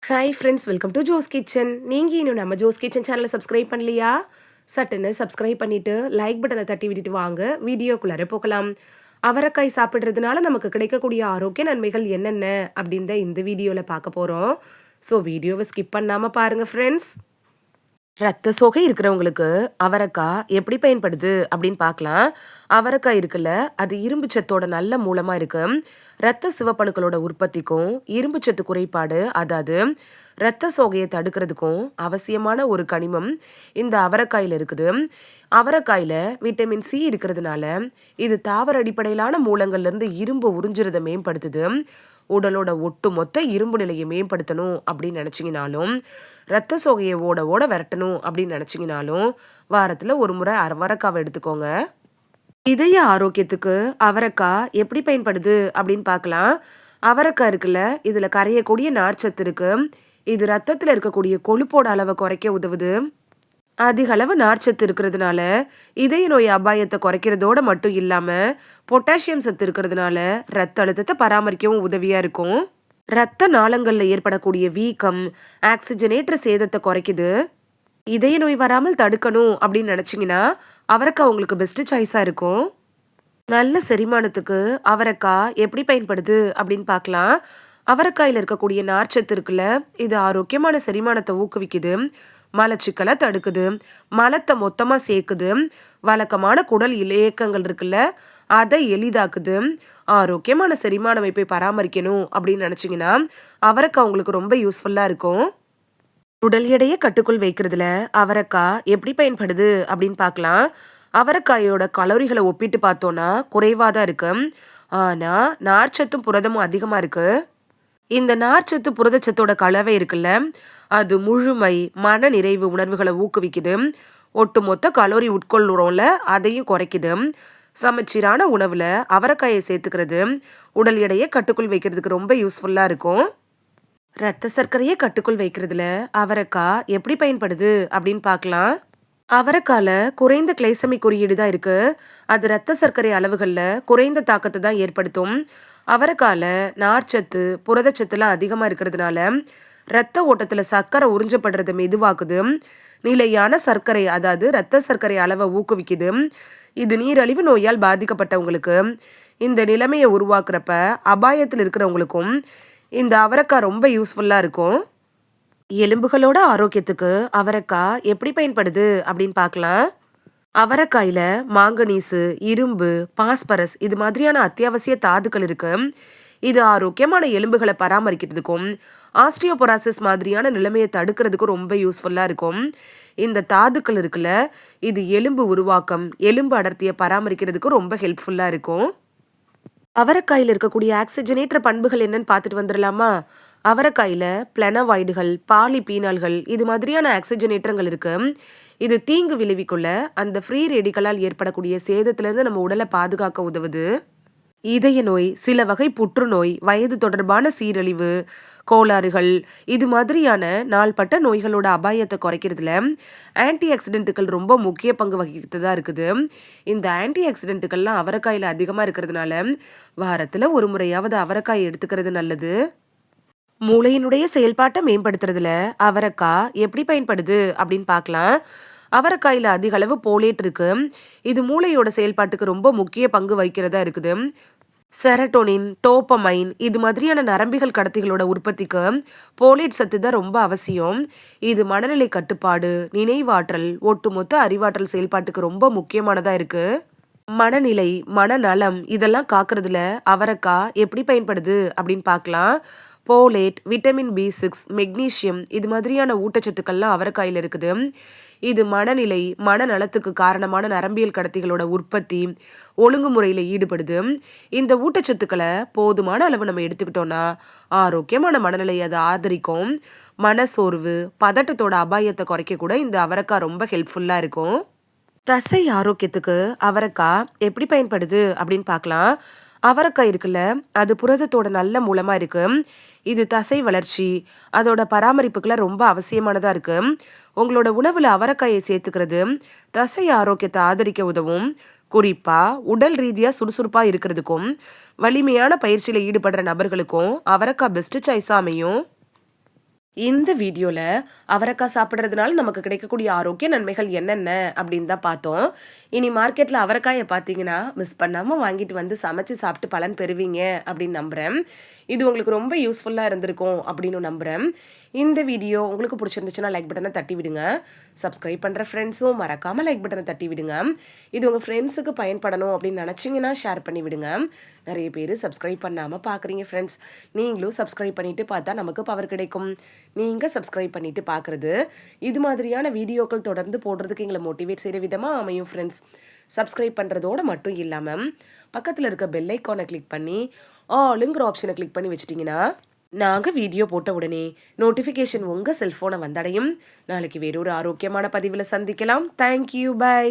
Hi friends, welcome to Jo's kitchen. நீங்கள் இன்னும் நம்ம ஜோஸ் கிச்சன் சேனலை சப்ஸ்கிரைப் பண்ணலையா? சட்டுன்னு சப்ஸ்கிரைப் பண்ணிவிட்டு லைக் பட்டனை தட்டி விட்டுட்டு வாங்க வீடியோக்குள்ளார போகலாம். அவரைக்காய் சாப்பிட்றதுனால நமக்கு கிடைக்கக்கூடிய ஆரோக்கிய நன்மைகள் என்னென்ன அப்படின்னு தான் இந்த வீடியோவில் பார்க்க போகிறோம். ஸோ வீடியோவை ஸ்கிப் பண்ணாமல் பாருங்கள் ஃப்ரெண்ட்ஸ். ரத்த சோகை இருக்கிறவங்களுக்கு அவரைக்காய் எப்படி பயன்படுது அப்படின்னு பார்க்கலாம். அவரைக்காய் இருக்குல்ல, அது இரும்பு சத்தோட நல்ல மூலமா இருக்கு. ரத்த சிவப்பணுக்களோட உற்பத்திக்கும் இரும்பு சத்து குறைபாடு, அதாவது ரத்த சோகையை தடுக்கிறதுக்கும் அவசியமான ஒரு கனிமம் இந்த அவரைக்காயில இருக்குது. அவரைக்காயில விட்டமின் சி இருக்கிறதுனால இது தாவர அடிப்படையிலான மூலங்கள்ல இருந்து இரும்பு உறிஞ்சுறதை மேம்படுத்துது. உடலோட ஒட்டுமொத்த இரும்பு நிலையை மேம்படுத்தணும் அப்படின்னு நினச்சிங்கனாலும், ரத்த சோகையை ஓட ஓட விரட்டணும் அப்படின்னு நினச்சிங்கனாலும், வாரத்தில் ஒரு முறை அவரைக்காவை எடுத்துக்கோங்க. இதய ஆரோக்கியத்துக்கு அவரைக்காய் எப்படி பயன்படுது அப்படின்னு பார்க்கலாம். அவரைக்காய் இருக்குல்ல, இதில் கரையக்கூடிய நார்ச்சத்து இருக்கு. இது ரத்தத்தில் இருக்கக்கூடிய கொழுப்போட அளவை குறைக்க உதவுது. அதிக அளவு நார்ச்சத்து இருக்கிறதுனால இதய நோய் அபாயத்தை குறைக்கிறதோட மட்டும் இல்லாமல் பொட்டாசியம் சத்து இருக்கிறதுனால ரத்த அழுத்தத்தை பராமரிக்கவும் உதவியாக இருக்கும். ரத்த நாளங்களில் ஏற்படக்கூடிய வீக்கம், ஆக்சிஜனேற்ற சேதத்தை குறைக்குது. இதய நோய் வராமல் தடுக்கணும் அப்படின்னு நினச்சிங்கன்னா அவரைக்காய் உங்களுக்கு பெஸ்ட் சாய்ஸாக இருக்கும். நல்ல செரிமானத்துக்கு அவரைக்காய் எப்படி பயன்படுது அப்படின்னு பார்க்கலாம். அவரைக்காயில் இருக்கக்கூடிய நார்ச்சத்து இருக்குல்ல, இது ஆரோக்கியமான செரிமானத்தை ஊக்குவிக்குது, மலச்சிக்கலை தடுக்குது, மலத்தை மொத்தமாக சேர்க்குது, வழக்கமான குடல் இயக்கங்கள் இருக்குல்ல அதை எளிதாக்குது. ஆரோக்கியமான செரிமான அமைப்பை பராமரிக்கணும் அப்படின்னு நினச்சிங்கன்னா அவரைக்காய் உங்களுக்கு ரொம்ப யூஸ்ஃபுல்லாக இருக்கும். உடல் எடையை கட்டுக்குள் வைக்கிறதுல அவரைக்காய் எப்படி பயன்படுது அப்படின்னு பார்க்கலாம். அவரைக்காயோட கலோரிகளை ஒப்பிட்டு பார்த்தோன்னா குறைவாக தான் இருக்கு, ஆனால் நார்ச்சத்தும் புரதமும் அதிகமாக இருக்கு. இந்த நார்ச்சத்து புரதச்சத்தோட கலவை இருக்குல்ல, அது முழுமை மன நிறைவு உணர்வுகளை ஊக்குவிக்குது. ஒட்டுமொத்த கலோரி உட்கொள்ளுறோம்ல அதையும் குறைக்குது. சமச்சீரான உணவுல அவரைக்காயை சேர்த்துக்கிறது உடல் எடையை கட்டுக்குள் வைக்கிறதுக்கு ரொம்ப யூஸ்ஃபுல்லா இருக்கும். ரத்த சர்க்கரையை கட்டுக்குள் வைக்கிறதுல அவரைக்காய் எப்படி பயன்படுது அப்படின்னு பார்க்கலாம். அவரைக்கால குறைந்த கிளைசமிக் குறியீடு தான் இருக்கு. அது ரத்த சர்க்கரை அளவுகள்ல குறைந்த தாக்கத்தை தான் ஏற்படுத்தும். அவரைக்கால நார்ச்சத்து புரதச்சத்துலாம் அதிகமா இருக்கிறதுனால ரத்த ஓட்டத்துல சர்க்கரை உறிஞ்சப்படுறதை மெதுவாக்குது. நிலையான சர்க்கரை, அதாவது ரத்த சர்க்கரை அளவை ஊக்குவிக்குது. இது நீரழிவு நோயால் பாதிக்கப்பட்டவங்களுக்கு இந்த நிலைமையை உருவாக்குறப்ப அபாயத்தில் இருக்கிறவங்களுக்கும் இந்த அவரைக்காய் ரொம்ப யூஸ்ஃபுல்லா இருக்கும். எலும்புகளோட ஆரோக்கியத்துக்கு அவரைக்காய் எப்படி பயன்படுது அப்படின்னு பார்க்கலாம். அவரைக்காயில மாங்கனீசு, இரும்பு, பாஸ்பரஸ் இது மாதிரியான அத்தியாவசிய தாதுக்கள் இருக்கு. இது ஆரோக்கியமான எலும்புகளை பராமரிக்கிறதுக்கும் ஆஸ்ட்ரியோபொராசிஸ் மாதிரியான நிலைமையை தடுக்கிறதுக்கும் ரொம்ப யூஸ்ஃபுல்லா இருக்கும். இந்த தாதுக்கள் இருக்குல்ல, இது எலும்பு உருவாக்கம், எலும்பு அடர்த்தியை பராமரிக்கிறதுக்கு ரொம்ப ஹெல்ப்ஃபுல்லா இருக்கும். அவரைக்காயில் இருக்கக்கூடிய ஆக்சிஜனேற்ற பண்புகள் என்னன்னு பார்த்துட்டு வந்துடலாமா? அவரைக்காயில பிளனவாய்டுகள், பாலிபீனால்கள் இது மாதிரியான ஆக்சிஜனேற்றங்கள் இருக்கு. இது தீங்கு விளைவிக்குள்ள அந்த ஃப்ரீ ரேடிகலால் ஏற்படக்கூடிய சேதத்திலிருந்து நம்ம உடலை பாதுகாக்க உதவுது. இதய நோய், சில வகை புற்றுநோய், வயது தொடர்பான சீரழிவு கோளாறுகள் இது மாதிரியான நாள்பட்ட நோய்களோட அபாயத்தை குறைக்கிறதுல ஆன்டி ஆக்சிடென்ட்டுகள் ரொம்ப முக்கிய பங்கு வகிக்கிறதா இருக்குது. இந்த ஆன்டி ஆக்சிடென்ட்டுகள்லாம் அவரைக்காயில் அதிகமாக இருக்கிறதுனால வாரத்தில் ஒரு முறையாவது அவரைக்காய் எடுத்துக்கிறது நல்லது. மூளையினுடைய செயல்பாட்டை மேம்படுத்துறதுல அவரைக்காய் எப்படி பயன்படுது அப்படின்னு பார்க்கலாம். அவரைக்காயில் அதிக அளவு போலேட் இருக்கு. இது மூளையோட செயல்பாட்டுக்கு ரொம்ப முக்கிய பங்கு வகிக்கிறதா இருக்குது. செரட்டோனின், டோப்பமைன் இது மாதிரியான நரம்பிகள் கடத்திகளோட உற்பத்திக்கு போலேட் சத்து தான் ரொம்ப அவசியம். இது மனநிலை கட்டுப்பாடு, நினைவாற்றல், ஒட்டுமொத்த அறிவாற்றல் செயல்பாட்டுக்கு ரொம்ப முக்கியமானதா இருக்கு. மனநிலை, மனநலம் இதெல்லாம் காக்குறதுல அவரைக்காய் எப்படி பயன்படுது அப்படின்னு பார்க்கலாம். போலேட், விட்டமின் B6, மெக்னீசியம் இது மாதிரியான ஊட்டச்சத்துக்கள்லாம் அவரைக்காயில் இருக்குது. இது மனநிலை மனநலத்துக்கு காரணமான நரம்பியல் கடத்திகளோட உற்பத்தி ஒழுங்குமுறையில் ஈடுபடுது. இந்த ஊட்டச்சத்துக்களை போதுமான அளவு நம்ம எடுத்துக்கிட்டோம்னா ஆரோக்கியமான மனநிலையை அதை ஆதரிக்கும். மனசோர்வு, பதட்டத்தோட அபாயத்தை குறைக்க கூட இந்த அவரைக்காய் ரொம்ப ஹெல்ப்ஃபுல்லாக இருக்கும். தசை ஆரோக்கியத்துக்கு அவரைக்காய் எப்படி பயன்படுது அப்படின்னு பார்க்கலாம். அவரைக்காய் இருக்குல்ல, அது புரதத்தோட நல்ல மூலமா இருக்கு. இது தசை வளர்ச்சி அதோட பராமரிப்புக்குலாம் ரொம்ப அவசியமானதா இருக்கு. உங்களோட உணவுல அவரைக்காயை சேர்த்துக்கிறது தசை ஆரோக்கியத்தை ஆதரிக்க உதவும். குறிப்பா உடல் ரீதியா சுறுசுறுப்பா இருக்கிறதுக்கும் வலிமையான பயிற்சியில ஈடுபடுற நபர்களுக்கும் அவரைக்காய் பெஸ்ட் சாய்ஸா அமையும். இந்த வீடியோல அவரைக்காய் சாப்பிடுறதுனால நமக்கு கிடைக்கக்கூடிய ஆரோக்கிய நன்மைகள் என்னென்ன அப்படின்னு தான் பார்த்தோம். இனி மார்க்கெட்ல அவரைக்காயை பார்த்தீங்கன்னா மிஸ் பண்ணாம வாங்கிட்டு வந்து சமைச்சு சாப்பிட்டு பலன் பெறுவீங்க அப்படின்னு நம்புறேன். இது உங்களுக்கு ரொம்ப யூஸ்ஃபுல்லா இருந்திருக்கும் அப்படின்னு நம்புறேன். இந்த வீடியோ உங்களுக்கு பிடிச்சிருந்துச்சுன்னா லைக் பட்டனை தட்டி விடுங்க. சப்ஸ்கிரைப் பண்ற ஃப்ரெண்ட்ஸும் மறக்காம லைக் பட்டனை தட்டி விடுங்க. இது உங்க ஃப்ரெண்ட்ஸுக்கு பயன்படணும் அப்படின்னு நினைச்சீங்கன்னா ஷேர் பண்ணி விடுங்க. நிறைய பேர் சப்ஸ்கிரைப் பண்ணாம பார்க்குறீங்க ஃப்ரெண்ட்ஸ். நீங்களும் சப்ஸ்கிரைப் பண்ணிட்டு பார்த்தா நமக்கு பவர் கிடைக்கும். நீங்கள் சப்ஸ்கிரைப் பண்ணிட்டு பார்க்குறது இது மாதிரியான வீடியோக்கள் தொடர்ந்து போடுறதுக்கு எங்களை மோட்டிவேட் செய்கிற விதமாக அமையும் ஃப்ரெண்ட்ஸ். சப்ஸ்கிரைப் பண்ணுறதோடு மட்டும் இல்லாமல் பக்கத்தில் இருக்க பெல் ஐக்கானை கிளிக் பண்ணி ஆளுங்கிற ஆப்ஷனை கிளிக் பண்ணி வச்சிட்டிங்கன்னா நாங்கள் வீடியோ போட்ட உடனே நோட்டிஃபிகேஷன் உங்கள் செல்ஃபோனை வந்தடையும். நாளைக்கு வேறொரு ஆரோக்கியமான பதிவில் சந்திக்கலாம். Thank you, by.